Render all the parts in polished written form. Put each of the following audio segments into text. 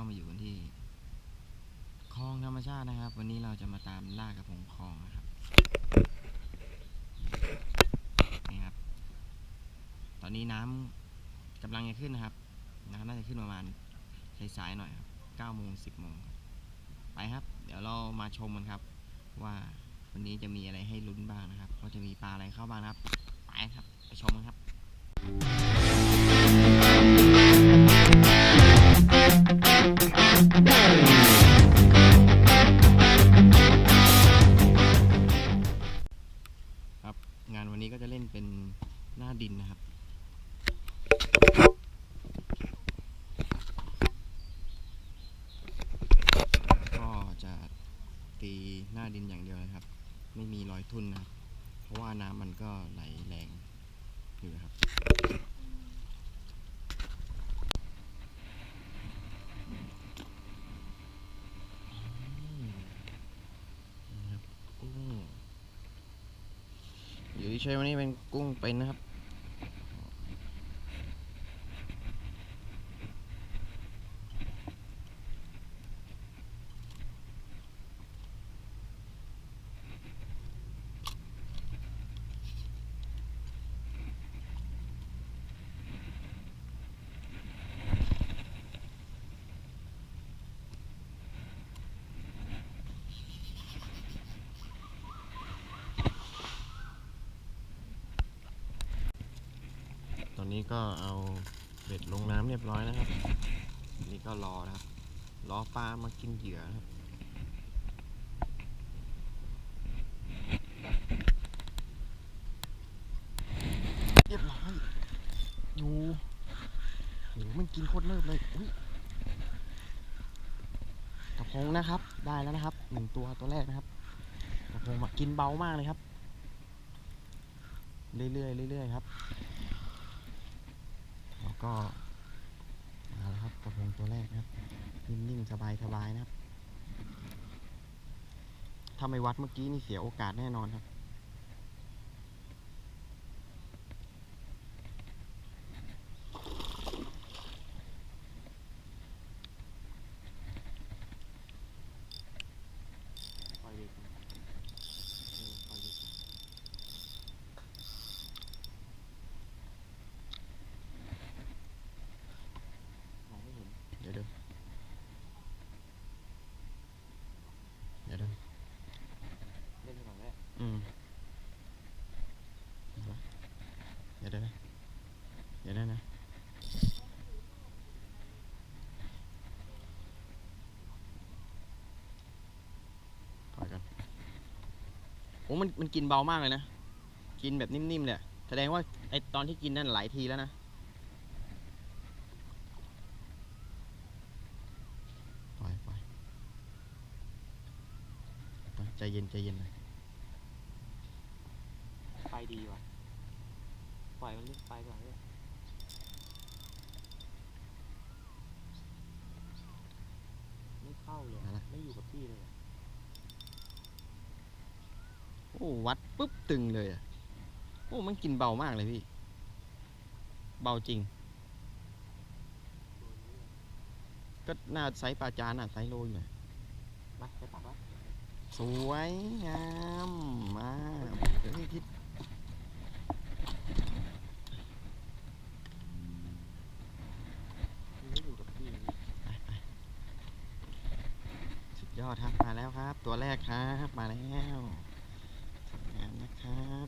ก็มาอยู่กันที่คลองธรรมชาตินะครับวันนี้เราจะมาตามล่ากระพงคลองนะครับนี่ครับตอนนี้น้ำกำลังจะขึ้นนะครับน้ำน่าจะขึ้นประมาณสายๆหน่อยครับ9 โมง 10 โมงไปครับเดี๋ยวเรามาชมกันครับว่าวันนี้จะมีอะไรให้ลุ้นบ้างนะครับว่าจะมีปลาอะไรเข้าบ้างครับไปครับไปชมกันครับครับงานวันนี้ก็จะเล่นเป็นหน้าดินนะครับก็จะตีหน้าดินอย่างเดียวเลยครับไม่มีรอยทุ่นนะครับเพราะว่าน้ำมันก็ไหลแรงอยู่ครับอยู่ที่ใช้วันนี้เป็นกุ้งเป็นนะครับตอนนี้ก็เอาเบ็ดลงน้ำเรียบร้อยนะครับนี่ก็รอนะครับรอปลามากินเหยื่อนะครับเรียบร้อยอยู่โหมันกินโคตรเนิบเลยอุ้ยกระพงนะครับได้แล้วนะครับ1 ตัวแรกนะครับกระพงมากินเบามากเลยครับเรื่อยๆครับแล้วก็มาแล้วครับกระพงตัวแรกนะครับนิ่มๆสบายๆนะครับถ้าไม่วัดเมื่อกี้นี่เสียโอกาสแน่นอนครับเดี๋ยวเล่นก่อนแม่เดี๋ยวนะปล่อยกันโอ้มันกินเบามากเลยนะกินแบบนิ่มๆเลยแสดงว่าไอตอนที่กินนั่นหลายทีแล้วนะปล่อยใจเย็นหน่อยไปดีว่ะปล่อยมันลึกไปก่อนเลยไม่เข้าเลยไม่อยู่กับที่เลยโอ้วัดปุ๊บตึงเลยอ่ะโอ้มันกินเบามากเลยพี่เบาจริงก็น่าไซส์ปลาจานน่ะไซส์โลอยู่มาไปตักวะสวยงามมาเดี๋ยวพี่คิดไม่อยู่กับที่สุดยอดครับมาแล้วครับตัวแรกครับมาแล้วงามนะครับ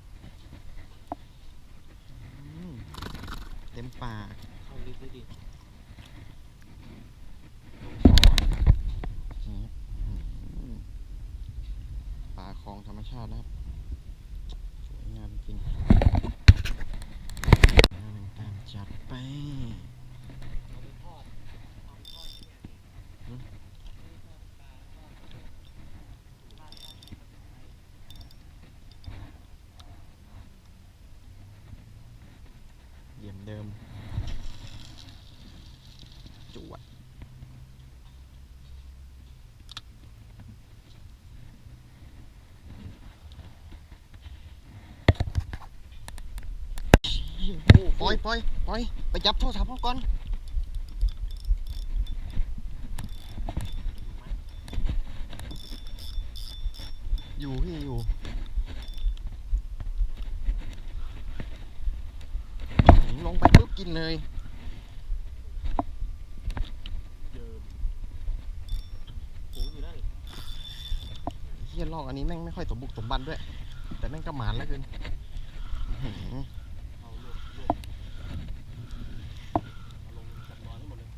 เต็มปากเข้าลึกด้วยดิปลาคลองธรรมชาตินะครับสวยงามจริงการจัดไปเยี่ยมเดิมจวดปล่อยไปจับโทรศัพท์เขาก่อน อยู่พี่อยู่ลงไปปุ๊บกินเลยเดิมหูอยู่นั่น เฮียลอกอันนี้แม่งไม่ค่อยสมบุกสมบันด้วย แต่แม่งก็หมานแล้วเกินอื้อหือ เอาลงจับนอนให้หมดเลย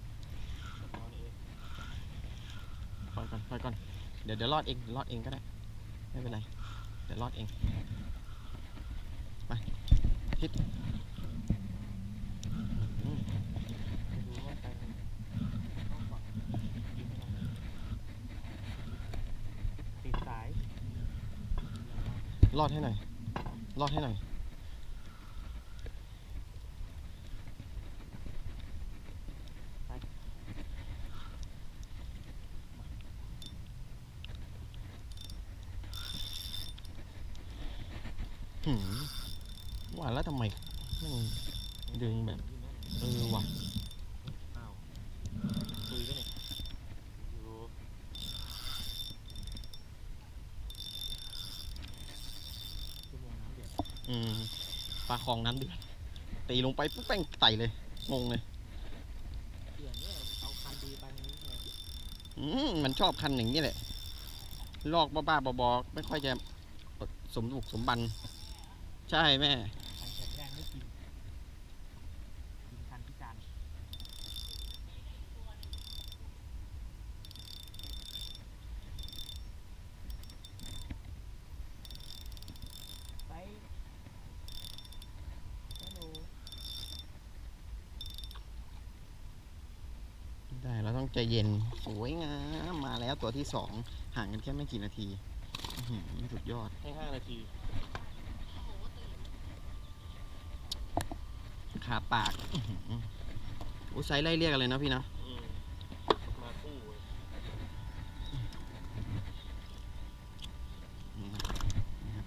จับนอนเอง ปล่อยก่อนเดี๋ยวรอดเองก็ได้ไม่เป็นไรเดี๋ยวรอดเองไปทิศ ไม่รู้ว่าไปทางไหนต้องฝั่งยิงไปทางไหนติดสาย รอดให้หน่อยหืมว่าแล้วทำไมแม่งดึงแบบว่ะ อ้าวคุยกันเนี่ยอยู่ชั่วโมงน้ำเดือด ปลาคลองน้ำเดือดตีลงไปปุ๊บแป้งไต่เลยงงเลย เดือดเนี่ยเอาคันดีไปทางนี้แทน มันชอบคันอย่างนี้แหละลอกบ้าๆบอๆไม่ค่อยจะสมบุกสมบันใช่แม่ คันแข็งแรงไม่กินคันพิการไปฮัลโหล ได้เราต้องใจเย็นสวยงามมาแล้วตัวที่2ห่างกันแค่ไม่กี่นาทีอื้อหือสุดยอด ให้5 นาที ขาปากอื้อหือโอ้ไซส์ไล่เรียกกันเลยเนาะพี่เนาะ มาคู่เว้ย นี่ครับ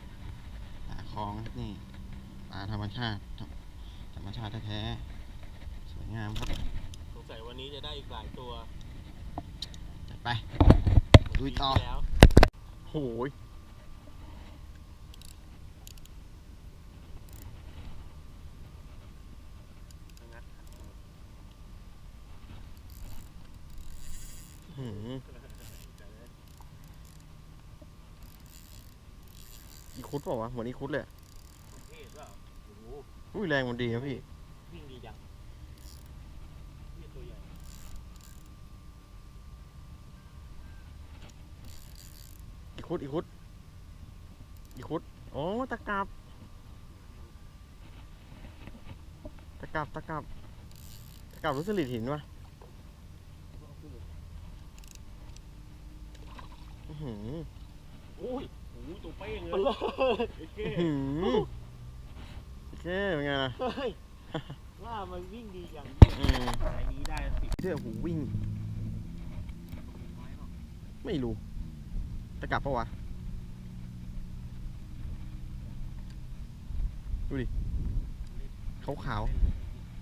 ปลาคลองครับนี่ปลาธรรมชาติแท้ๆสวยงามครับ สงสัยวันนี้จะได้อีกหลายตัว จัดไปลุยต่อ ปีที่แล้ว โหยหืมอีคุดเปล่าวะเหมือนอีคุดเลยอะ เทศเปล่าโอ้โห อุ้ยแรงมันดีนะพี่ วิ่งดีจังนี่ตัวใหญ่ อีคุดโอ้ตะกรับรู้สลิดหินวะอื้อหือ โอ้ยโอ้โหตัวเป้งเลยไอ้เก้ อื้อหือโอเคเป็นไงล่ะ เฮ้ยว่ามันวิ่งดีจัง อืม ไอ้นี้ได้สิบ เสื้อหูวิ่ง ไม่รู้ตะกรับปะวะดูดิขาว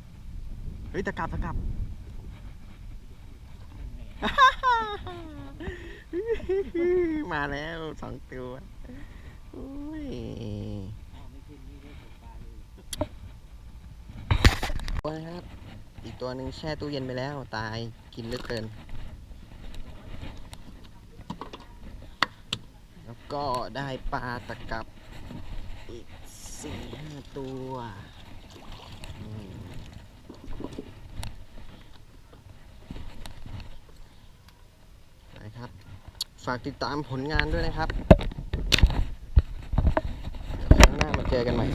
ๆเฮ้ยตะกรับ มาแล้ว2 ตัวโอ้ย ไม่ขึ้นนี่ได้ตกปลาเลย ตัวนะครับ อีกตัวหนึ่งแช่ตู้เย็นไปแล้วตายกินเหลือเกิน แล้วก็ได้ปลาตะกับอีก 4-5 ตัวอืมนะครับ ฝากติดตามผลงานด้วยนะครับ เดี๋ยวครั้งหน้ามาเจอกันใหม่